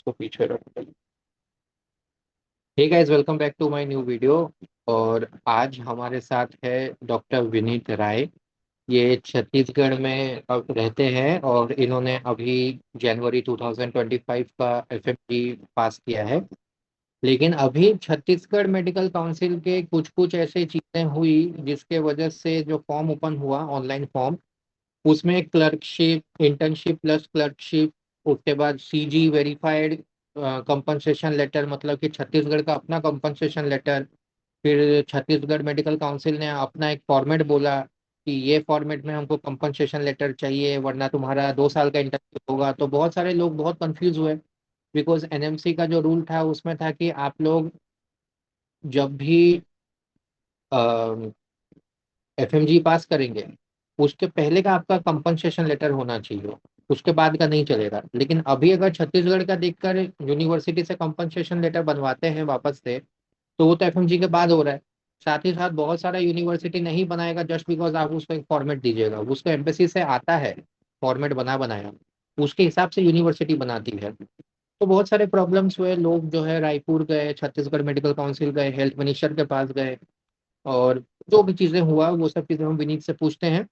इसको पीछे रखते हैं। Hey guys, welcome back to my new video. और आज हमारे साथ है डॉक्टर विनीत राय। ये छत्तीसगढ़ में अब रहते हैं और इन्होंने अभी जनवरी 2025 का एफएमजी पास किया है। लेकिन अभी छत्तीसगढ़ मेडिकल काउंसिल के कुछ कुछ ऐसे चीजें हुई जिसके वजह से जो फॉर्म ओपन हुआ, ऑनलाइन फॉर्म, उसमें क्लर्कशिप, इंटर्नशिप प्लस क्लर्कशिप, उसके बाद सीजी वेरीफाइड कंपनसेशन लेटर, मतलब कि छत्तीसगढ़ का अपना कंपनसेशन लेटर। फिर छत्तीसगढ़ मेडिकल काउंसिल ने अपना एक फॉर्मेट बोला कि ये फॉर्मेट में हमको कंपनसेशन लेटर चाहिए वरना तुम्हारा 2 साल का इंटर्नशिप होगा। तो बहुत सारे लोग बहुत कंफ्यूज हुए, बिकॉज एनएमसी का जो रूल था उसमें था कि आप लोग जब भी एफएमजी पास करेंगे उसके पहले का आपका कंपनसेशन लेटर होना चाहिए, उसके बाद का नहीं चलेगा। लेकिन अभी अगर छत्तीसगढ़ का देखकर यूनिवर्सिटी से कंपनसेशन लेटर बनवाते हैं वापस से, तो वो तो एफएमजी के बाद हो रहा है। साथ ही साथ बहुत सारा यूनिवर्सिटी नहीं बनाएगा जस्ट बिकॉज आप उसको एक फॉर्मेट दीजिएगा, उसको एम्बेसी से आता है फॉर्मेट बना बनाया, उसके हिसाब से यूनिवर्सिटी बनाती है। तो बहुत सारे प्रॉब्लम्स हुए, लोग जो है रायपुर गए, छत्तीसगढ़ मेडिकल काउंसिल गए, हेल्थ मिनिस्टर के पास गए, और जो भी चीजें हुआ वो सब चीजें हम विनीत से पूछते हैं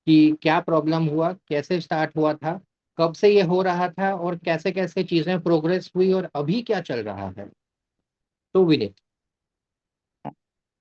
कि क्या प्रॉब्लम हुआ, कैसे स्टार्ट हुआ था, कब से ये हो रहा था, और कैसे कैसे चीजें प्रोग्रेस हुई और अभी क्या चल रहा है। तो विनीत।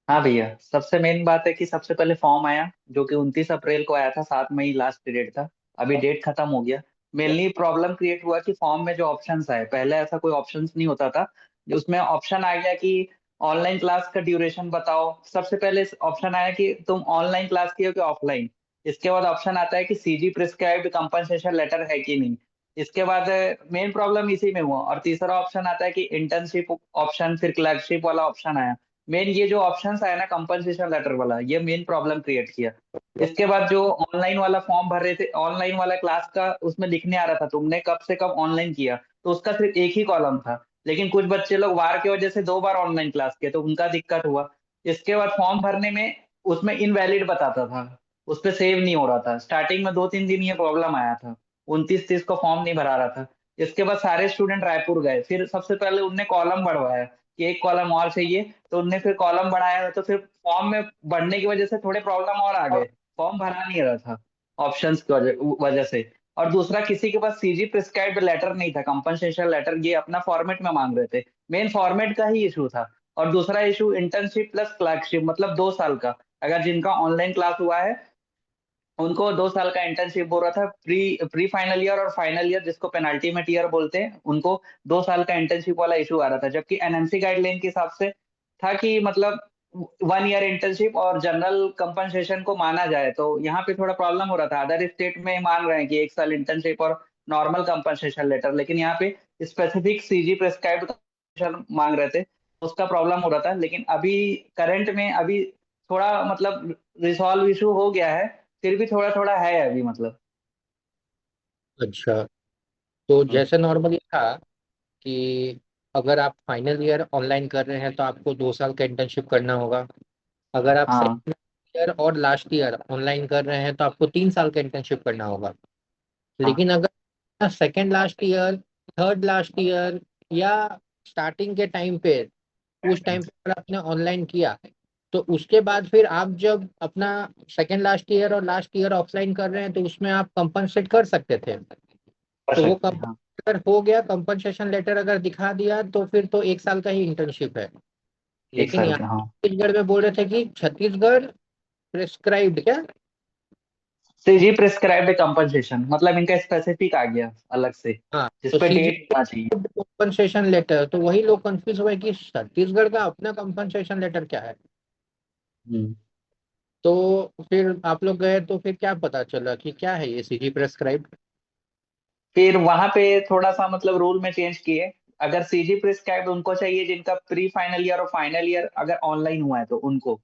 हाँ भैया, सबसे मेन बात है कि सबसे पहले फॉर्म आया जो कि 29 अप्रैल को आया था। 7 मई लास्ट पीरियड था। अभी डेट खत्म हो गया। मेनली प्रॉब्लम क्रिएट हुआ कि फॉर्म में जो ऑप्शंस आए, पहले ऐसा कोई ऑप्शंस नहीं होता था। उसमें ऑप्शन आ गया कि ऑनलाइन क्लास का ड्यूरेशन बताओ। सबसे पहले ऑप्शन आया कि तुम ऑनलाइन क्लास की हो कि ऑफलाइन। इसके बाद ऑप्शन आता है कि सीजी प्रिस्क्राइब्ड कंपनसेशन लेटर है कि नहीं। इसके बाद मेन प्रॉब्लम इसी में हुआ। और तीसरा ऑप्शन आता है कि इंटर्नशिप ऑप्शन, फिर क्लर्कशिप वाला ऑप्शन आया। मेन ये जो ऑप्शंस आया ना कंपनसेशन लेटर वाला, ये मेन प्रॉब्लम क्रिएट किया। इसके बाद जो ऑनलाइन वाला फॉर्म भर रहे थे, ऑनलाइन वाला क्लास का उसमें लिखने आ रहा था तुमने कब से कब ऑनलाइन किया, तो उसका सिर्फ एक ही कॉलम था। लेकिन कुछ बच्चे लोग वार की वजह से 2 बार ऑनलाइन क्लास किए तो उनका दिक्कत हुआ। इसके बाद फॉर्म भरने में उसमें इनवैलिड बताता था, उस पर सेव नहीं हो रहा था। स्टार्टिंग में 2-3 दिन ये प्रॉब्लम आया था। 29-30 को फॉर्म नहीं भरा रहा था। इसके बाद सारे स्टूडेंट रायपुर गए, फिर सबसे पहले उनने कॉलम बढ़वाया कि एक कॉलम और चाहिए। तो उनने फिर कॉलम बढ़ाया, तो फिर फॉर्म में बढ़ने की वजह से थोड़े प्रॉब्लम और आ गए। फॉर्म भरा नहीं रहा था ऑप्शंस की वजह से। और दूसरा, किसी के पास सीजी प्रिस्क्राइब्ड लेटर नहीं था, कंपनसेशन लेटर। ये अपना फॉर्मेट में मांग रहे थे। मेन फॉर्मेट का ही इशू था। और दूसरा इशू इंटर्नशिप प्लस क्लर्कशिप, मतलब 2 साल का। अगर जिनका ऑनलाइन क्लास हुआ है उनको 2 साल का इंटर्नशिप बोल रहा था। प्री प्री फाइनल ईयर और फाइनल ईयर, जिसको पेनाल्टीमेट ईयर बोलते हैं, उनको 2 साल का इंटर्नशिप वाला इशू आ रहा था। जबकि एनएमसी गाइडलाइन के हिसाब से था कि मतलब 1 ईयर इंटर्नशिप और जनरल कंपनसेशन को माना जाए। तो यहाँ पे थोड़ा प्रॉब्लम हो रहा था। अदर स्टेट में मान रहे हैं कि 1 साल इंटर्नशिप और नॉर्मल कंपनसेशन लेटर, लेकिन यहाँ पे स्पेसिफिक सीजी प्रेस्क्राइब्ड मांग रहे थे। उसका प्रॉब्लम हो रहा था। लेकिन अभी करंट में अभी थोड़ा मतलब रिसॉल्व इशू हो गया है। फिर भी थोड़ा थोड़ा है अभी मतलब। अच्छा, तो हम्म। जैसे नॉर्मली था कि अगर आप फाइनल ईयर ऑनलाइन कर रहे हैं तो आपको 2 साल का इंटर्नशिप करना होगा। अगर आप हाँ। सेकेंड ईयर और लास्ट ईयर ऑनलाइन कर रहे हैं तो आपको 3 साल का इंटर्नशिप करना होगा। हाँ। लेकिन अगर second last year, third last year, या स्टार्टिंग के टाइम पे, उस टाइम पे अगर आपने ऑनलाइन किया तो उसके बाद फिर आप जब अपना सेकेंड लास्ट ईयर और लास्ट ईयर ऑफलाइन कर रहे हैं तो उसमें आप कंपनसेट कर सकते थे। कर तो वो सकते हैं हाँ। कंपनसेट अगर हो गया, कंपनसेशन लेटर अगर दिखा दिया, तो फिर तो 1 साल का ही इंटर्नशिप है। एक लेकिन साल यहाँ का हाँ। छत्तीसगढ़ में बोल रहे थे कि छत्तीसगढ़ प्रिस्क्राइब्ड क्या, सीजी प्रिस्क्राइब्ड कंपनसेशन, मतलब इनका स्पेसिफिक आ गया अलग से, हाँ, जिस तो पे सीजी डेट होना चाहिए। कंपनसेशन लेटर, तो वही लोग कंफ्यूज हुए कि छत्तीसगढ़ का अपना कंपनसेशन लेटर क्या है। हम्म। तो फिर आप लोग गए तो फिर क्या पता चला कि क्या है ये सीजी प्रेस्क्राइब्ड। फिर वहां पे थोड़ा सा मतलब रूल में चेंज किए। अगर सीजी प्रिस्क्राइब्ड उनको चाहिए जिनका प्री फाइनल ईयर और फाइनल ईयर अगर ऑनलाइन हुआ है तो उनको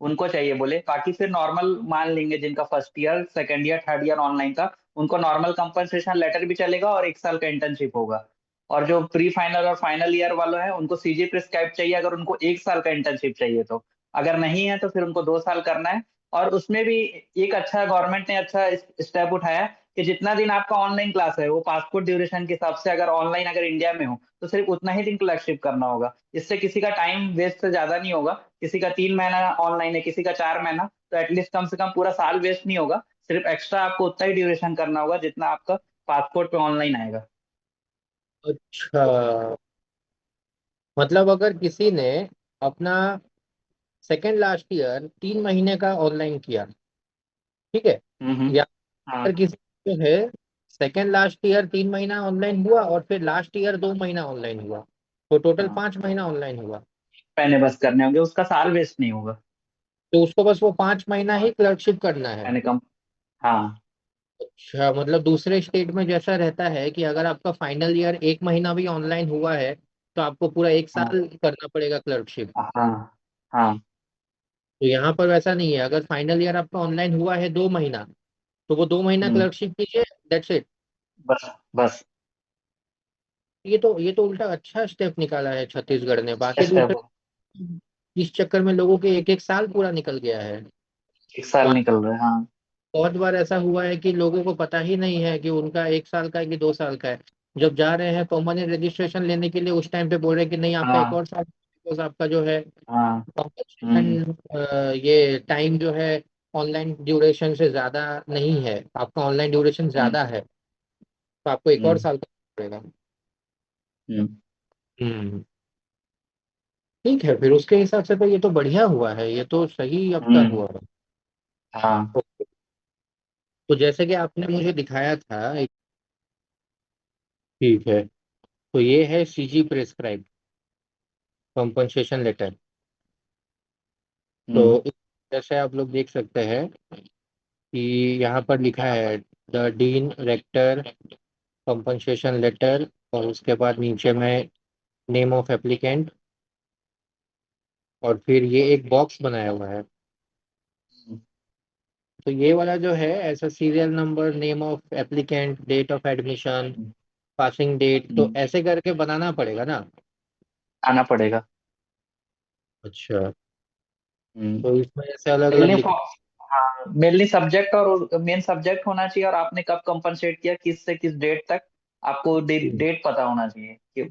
उनको चाहिए बोले। बाकी फिर नॉर्मल मान लेंगे जिनका first year, second year, third year online था, उनको नॉर्मल कंपनसेशन लेटर भी चलेगा और 1 साल का इंटर्नशिप होगा। और जो प्री फाइनल और फाइनल ईयर वालों हैं उनको सीजी प्रिस्क्राइब चाहिए अगर उनको 1 साल का इंटर्नशिप चाहिए तो। अगर नहीं है तो फिर उनको 2 साल करना है। और उसमें भी एक अच्छा गवर्नमेंट ने अच्छा स्टेप उठाया कि जितना दिन आपका ऑनलाइन क्लास है वो पासपोर्ट ड्यूरेशन के हिसाब से, अगर ऑनलाइन अगर इंडिया में हो तो सिर्फ उतना ही दिन क्लर्कशिप करना होगा। इससे किसी का टाइम वेस्ट से ज्यादा नहीं होगा। किसी का 3 महीना ऑनलाइन है, किसी का 4 महीना, तो एटलीस्ट कम से कम पूरा साल वेस्ट नहीं होगा। सिर्फ एक्स्ट्रा आपको उतना ही ड्यूरेशन करना होगा जितना आपका पासपोर्ट पे ऑनलाइन आएगा। अच्छा, मतलब अगर किसी ने अपना सेकेंड लास्ट ईयर 3 महीने का ऑनलाइन किया, ठीक है, हम्म। या हाँ अगर किसी जो है सेकेंड लास्ट ईयर 3 महीना ऑनलाइन हुआ और फिर लास्ट ईयर 2 महीना ऑनलाइन हुआ, तो टोटल हाँ, 5 महीना ऑनलाइन हुआ, मैंने बस करने होंगे, उसका साल वेस्ट नहीं होगा। तो उसको बस वो 5 महीना ही क्लर्कशिप करना है। मैंने कम। हाँ अच्छा, मतलब दूसरे स्टेट में जैसा रहता है कि अगर आपका फाइनल ईयर 1 महीना भी ऑनलाइन हुआ है तो आपको पूरा एक हाँ साल करना पड़ेगा क्लर्कशिप। हाँ हाँ। तो यहाँ पर वैसा नहीं है, अगर फाइनल ईयर आपका ऑनलाइन हुआ है 2 महीना, तो वो 2 महीना हम्म। क्लर्कशिप कीजिए, दैट्स इट। बस बस। ये तो उल्टा अच्छा स्टेप निकाला है छत्तीसगढ़ ने, बाकी स्टेप दूसरे है। इस चक्कर में लोगों के एक एक साल पूरा निकल गया है। एक साल निकल रहा है, हाँ। बहुत बार ऐसा हुआ है कि लोगों को पता ही नहीं है कि उनका 1 साल का है कि 2 साल का है। जब जा रहे हैं परमानेंट रजिस्ट्रेशन लेने के लिए उस टाइम पे बोल रहे हैं कि नहीं आपका एक हाँ और साल, बिकॉज आपका जो है हाँ। हम्म कॉम्पनसेशन, ये टाइम जो है ऑनलाइन ड्यूरेशन से ज्यादा नहीं है, आपका ऑनलाइन ड्यूरेशन हम्म ज्यादा है, तो आपको एक और हम्म साल का पड़ेगा। हम्म हम्म। ठीक है, फिर उसके हिसाब से तो ये तो बढ़िया हुआ है, ये तो सही आपका हम्म, हुआ है। हाँ। तो जैसे कि आपने मुझे दिखाया था ठीक है, तो ये है सीजी प्रेस्क्राइब कॉम्पनसेशन लेटर। तो हम्म इस तरह से आप लोग देख सकते हैं कि यहाँ पर लिखा है the dean rector compensation letter, और उसके बाद नीचे में नेम ऑफ एप्लीकेंट, और फिर ये एक बॉक्स बनाया हुआ है। तो ये वाला जो है ऐसा serial number, name of applicant, date of admission, hmm passing date, तो हम्म, ऐसे करके बनाना पड़ेगा ना। आना पड़ेगा। अच्छा, हम्म। तो इसमें ऐसे अलग अलग मेनली लिख। हाँ, मेनली सब्जेक्ट और मेन सब्जेक्ट होना चाहिए, और आपने कब कंपनसेट किया, किस से किस डेट तक। आपको डेट पता होना चाहिए कि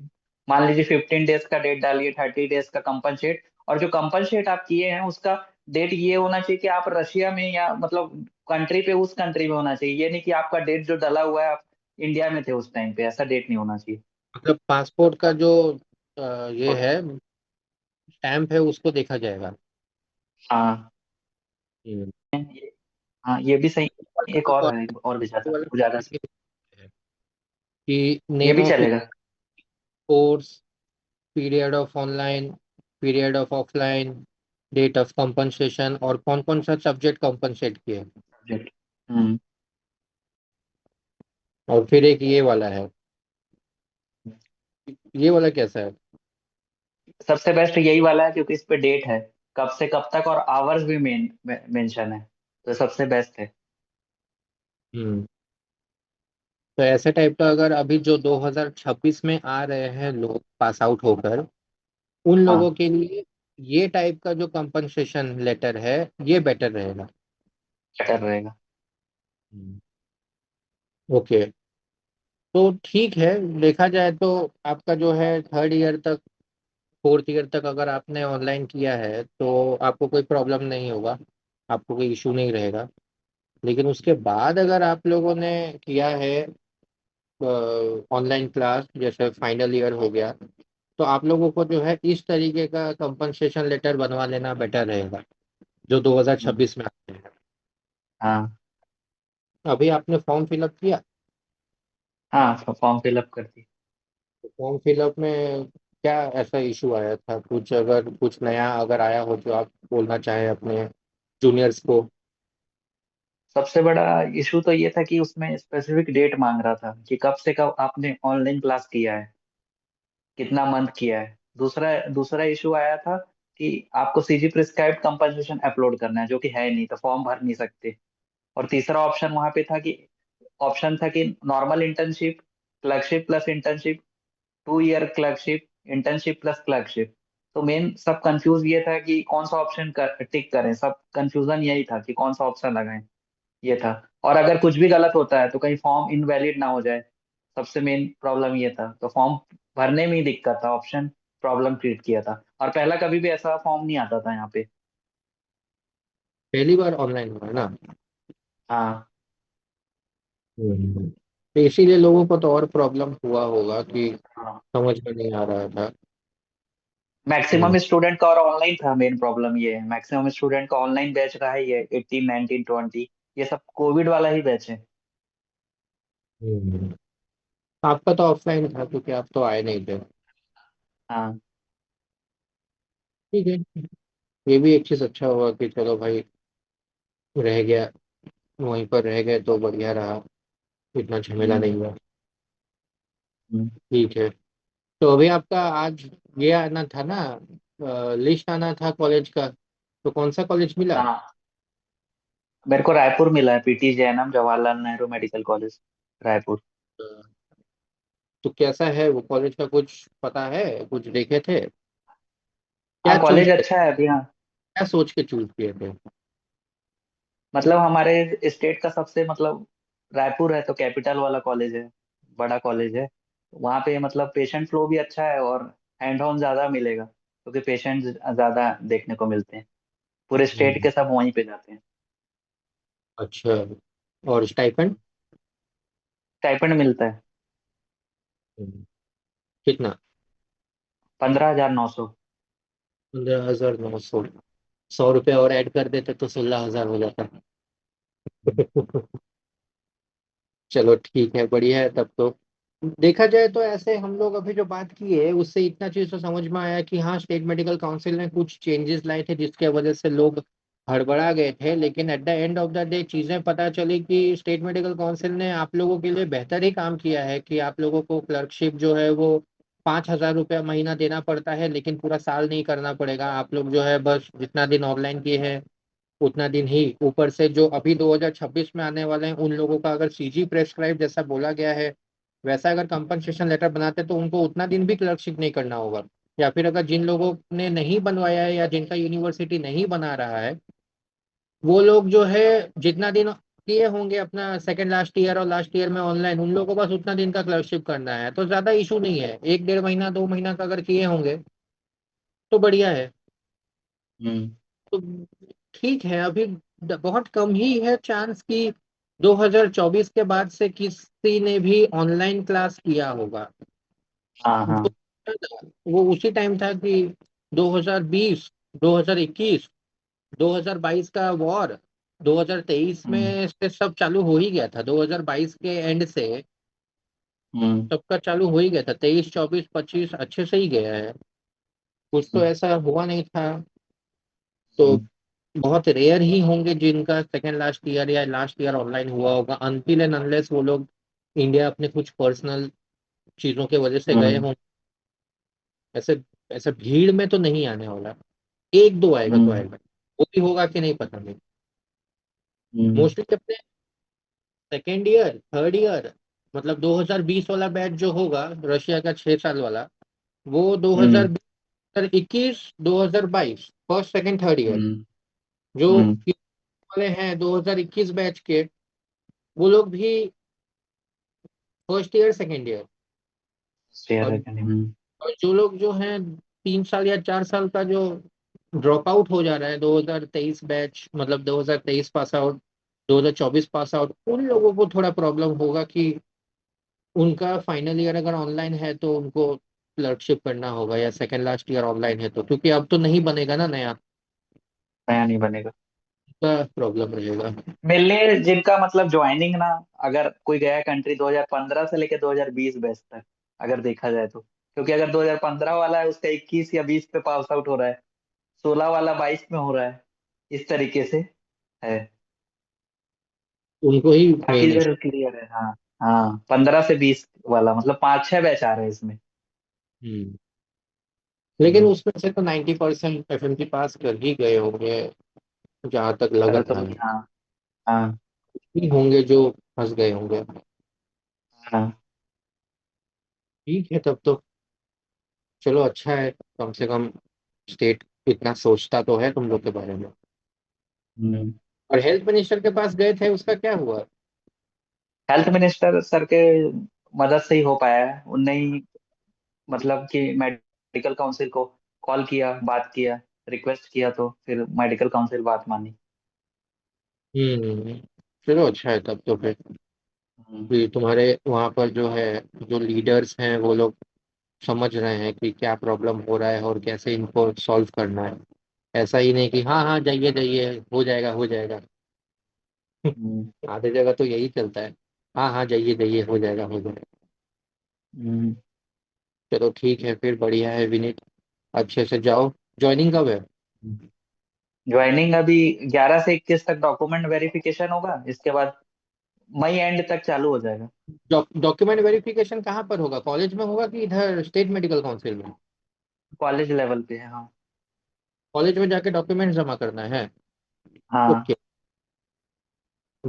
मान लीजिए 15 डेज का डेट डालिए, 30 डेज का कंपनसेट। और जो कंपनसेट आप किए हैं उसका डेट ये होना चाहिए कि आप रशिया में या मतलब कंट्री पे, उस कंट्री में होना चाहिए। ये नहीं कि आपका डेट जो डला हुआ है आप इंडिया में थे उस टाइम पे, ऐसा डेट नहीं होना चाहिए। मतलब पासपोर्ट का जो ये है स्टैम्प है उसको देखा जाएगा। हाँ हम्म। हाँ, ये भी सही। एक और और है, और भी ये ज्यादा वाला ज्यादा topic है कि ये नेम भी ऑफ चलेगा। Course, period of online, period of offline, date of compensation, और कौन कौन सा सब्जेक्ट कंपनसेट किए। सब्जेक्ट। हम्म। और फिर एक ये वाला है, ये वाला कैसा है। सबसे बेस्ट यही वाला है क्योंकि इस पे डेट है, कब से कब तक, और आवर्स भी मेंशन है, तो सबसे बेस्ट है। हम्म। तो ऐसे टाइप का अगर अभी जो 2026 में आ रहे हैं लोग पास आउट होकर, उन लोगों हाँ, के लिए ये टाइप का जो कंपनसेशन लेटर है ये बेटर रहेगा। बेटर रहेगा। हम्म। ओके, तो ठीक है, देखा जाए तो आपका जो है थर्ड ईयर तक, फोर्थ ईयर तक अगर आपने ऑनलाइन किया है तो आपको कोई प्रॉब्लम नहीं होगा, आपको कोई इशू नहीं रहेगा। लेकिन उसके बाद अगर आप लोगों ने किया है ऑनलाइन क्लास, जैसे फाइनल ईयर हो गया, तो आप लोगों को जो है इस तरीके का कंपनसेशन लेटर बनवा लेना बेटर रहेगा, जो हम्म, 2026 में आते हैं। हाँ अभी आपने फॉर्म फिलअप किया, हाँ, फॉर्म फिलअप कर दी। तो फॉर्म फिलअप में क्या ऐसा इशू आया था, कुछ अगर कुछ नया अगर आया हो जो आप बोलना चाहें अपने जूनियर्स को। सबसे बड़ा इशू तो ये था कि उसमें स्पेसिफिक डेट मांग रहा था कि कब से कब आपने ऑनलाइन क्लास किया है, कितना मंथ किया है। दूसरा दूसरा इशू आया था कि आपको सीजी प्रिस्क्राइब्ड कंपनसेशन अपलोड करना है, जो कि है नहीं, तो फॉर्म भर नहीं सकते। और तीसरा ऑप्शन वहां पे था कि ऑप्शन था कि normal internship, clerkship plus internship, 2 year clerkship, internship plus clerkship. तो मेन सब कंफ्यूज ये था कि कौन सा ऑप्शन टिक करें, सब कंफ्यूजन यही था कि कौन सा ऑप्शन लगाएं, ये था। और अगर कुछ भी गलत होता है तो कहीं फॉर्म इनवैलिड ना हो जाए, सबसे मेन प्रॉब्लम ये था। तो फॉर्म भरने में ही दिक्कत था, ऑप्शन प्रॉब्लम क्रिएट किया था। और पहला कभी भी ऐसा फॉर्म नहीं आता था यहाँ पे। पहली बार ऑनलाइन हुआ है ना। हाँ तो इसीलिए लोगों को तो और प्रॉब्लम हुआ होगा कि हाँ। समझ में नहीं आ रहा था। मैक्सिमम हम्म, स्टूडेंट का और ऑनलाइन था, मेन प्रॉब्लम ये है। मैक्सिमम स्टूडेंट का ऑनलाइन बैच रहा है, ये 18 19 20, ये सब कोविड वाला ही बैच है। हम्म। आपका तो ऑफलाइन था क्योंकि आप तो आए नहीं थे। हाँ ठीक है, ये भी एक चीज अच्छा हुआ कि चलो भाई रह गया, वहीं पर रह गए तो बढ़िया रहा, इतना झमेला हम्म, नहीं हुआ। हम्म, ठीक है। तो अभी आपका आज ये आना था ना, लिस्ट आना था कॉलेज का, तो कौन सा कॉलेज मिला? हाँ। मेरे को रायपुर मिला है, PT Jainam Jawaharlal Nehru medical college, Raipur. तो कैसा है वो कॉलेज का, कुछ पता है, कुछ देखे थे? क्या हाँ चूज कॉलेज किया, अच्छा है अभी, हाँ। क्या सोच के चूज किए थे? मतलब हमारे स्टेट का सबसे, मतलब रायपुर है तो कैपिटल वाला कॉलेज है, बड़ा कॉलेज है। वहाँ पे मतलब पेशेंट फ्लो भी अच्छा है, और हैंड ऑन ज्यादा मिलेगा क्योंकि पेशेंट ज्यादा देखने को मिलते हैं। पूरे स्टेट हम्म, के सब वहीं पे जाते हैं। अच्छा। और स्टाइपेंड? स्टाइपेंड मिलता है कितना? 15,900। 15,900। 100 रुपये और ऐड कर देते तो 16,000 हो जाता। चलो ठीक है, बढ़िया है तब तो। देखा जाए तो ऐसे हम लोग अभी जो बात की है उससे इतना चीज तो समझ में आया कि हाँ, स्टेट मेडिकल काउंसिल ने कुछ चेंजेस लाए थे जिसके वजह से लोग हड़बड़ा गए थे, लेकिन at the end of the day चीजें पता चली कि स्टेट मेडिकल काउंसिल ने आप लोगों के लिए बेहतर ही काम किया है कि आप लोगों को क्लर्कशिप जो है वो 5,000 रुपया महीना देना पड़ता है, लेकिन पूरा साल नहीं करना पड़ेगा। आप लोग जो है बस जितना दिन ऑनलाइन किए हैं उतना दिन ही, ऊपर से जो अभी 2026 में आने वाले हैं उन लोगों का अगर सीजी प्रेस्क्राइब जैसा बोला गया है वैसा अगर कंपनसेशन लेटर बनाते तो उनको उतना दिन भी क्लर्कशिप नहीं करना होगा। या फिर अगर जिन लोगों ने नहीं बनवाया है या जिनका यूनिवर्सिटी नहीं बना रहा है, वो लोग जो है जितना दिन किए होंगे अपना सेकंड लास्ट ईयर और लास्ट ईयर में ऑनलाइन, उन लोगों को बस उतना दिन का क्लर्कशिप करना है, तो ज्यादा इशू नहीं है। एक 1.5 महीना 2 महीना का अगर किए होंगे तो बढ़िया है। हम्म। तो ठीक है, अभी बहुत कम ही है चांस कि 2024 के बाद से किसी ने भी ऑनलाइन क्लास किया होगा। हाँ जो हाँ। वो उसी टाइम था कि 2020, 2021, 2022 का वॉर, 2023 हम्म, में से सब चालू हो ही गया था, 2022 के एंड से हम्म, सबका चालू हो ही गया था। 23 24 25 अच्छे से ही गया है, कुछ तो हम्म, ऐसा हुआ नहीं था। तो हम्म, बहुत रेयर ही होंगे जिनका सेकेंड लास्ट ईयर या लास्ट ईयर ऑनलाइन हुआ होगा, अनटिल एंड अनलेस वो लोग इंडिया अपने कुछ पर्सनल चीजों के वजह से गए हम्म, हों। ऐसे ऐसे भीड़ में तो नहीं आने वाला, एक दो आएगा तो हम्म, आएगा, वो भी होगा कि नहीं पता नहीं। हम्म, मोस्टली अपने सेकेंड ईयर थर्ड ईयर, मतलब 2020 वाला बैच जो होगा रशिया का 6 साल वाला, वो हम्म, 2021 2022 फर्स्ट सेकेंड थर्ड ईयर, हम्म, जो हम्म, वाले हैं 2021 बैच के, वो लोग भी first year second year. Share है और क्या नहीं? हम्म, और जो लोग जो हैं 3 साल या 4 साल का जो ड्रॉप आउट हो जा रहा है 2023 बैच, मतलब 2023 पास आउट 2024 पास आउट, उन लोगों को थोड़ा प्रॉब्लम होगा कि उनका फाइनल ईयर अगर ऑनलाइन है तो उनको क्लर्कशिप करना होगा, या सेकेंड लास्ट ईयर ऑनलाइन है तो, क्योंकि अब तो नहीं बनेगा ना नया, नया नहीं बनेगा। का प्रॉब्लम रहेगा। मेनली जिनका मतलब ज्वाइनिंग ना, अगर कोई गया कंट्री 2015 से लेके 2020 बैच तक, अगर देखा जाए तो, क्योंकि अगर 2015 वाला है उसका 21 या 20 पे पास आउट हो रहा है, 16 वाला 22 में हो रहा है, इस तरीके से है। उनको ही बाकी मेन इशू। इधर क्लियर है, हाँ। हाँ 15 से 20 वाला मतलब 5 6 बैच आ रहे हैं इसमें। हम्म। लेकिन हम्म, उसमें से तो 90% एफएमसी पास कर ही गए होंगे, जहाँ तक लग अरे तो रहा है। हाँ। हाँ ही होंगे जो फंस गए होंगे। हाँ। ठीक है तब तो, चलो अच्छा है कम से कम स्टेट इतना सोचता तो है तुम लोग के बारे में। हम्म। और हेल्थ मिनिस्टर के पास गए थे, उसका क्या हुआ? हेल्थ मिनिस्टर सर के मदद से ही हो पाया है। उनने ही मतलब कि मेडिकल काउंसिल को कॉल किया, बात किया, रिक्वेस्ट किया, तो फिर मेडिकल काउंसिल बात मानी। हम्म। चलो अच्छा है तब तो फिर। हम्म। कि तुम्हारे वहाँ पर जो है, जो लीडर्स हैं वो लोग समझ रहे हैं कि क्या प्रॉब्लम हो रहा है और कैसे इनको सॉल्व करना है। ऐसा ही नहीं कि हाँ हाँ जाइए जाइए हो जाएगा हो जाएगा। हम्म। आधे जगह तो यही चलता है, हाँ हाँ जाइए जाइए हो जाएगा हो जाएगा। हम्म। चलो ठीक है फिर, बढ़िया है विनीत। अच्छे से जाओ। ज्वाइनिंग कब है? ज्वाइनिंग अभी 11 से 21 तक डॉक्यूमेंट वेरिफिकेशन होगा, इसके बाद मई एंड तक चालू हो जाएगा। डॉक्यूमेंट वेरिफिकेशन कहाँ पर होगा, कॉलेज में होगा कि इधर स्टेट मेडिकल काउंसिल में? कॉलेज लेवल पे है, हाँ। कॉलेज में जाके डॉक्यूमेंट जमा करना है? हाँ। ओके।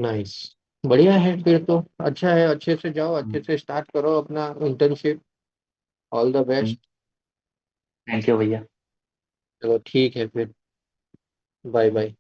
नाइस। बढ़िया है फिर तो। अच्छा है, अच्छे से जाओ, अच्छे से स्टार्ट करो अपना internship. All the best. Thank you भैया। चलो ठीक है फिर। Bye bye.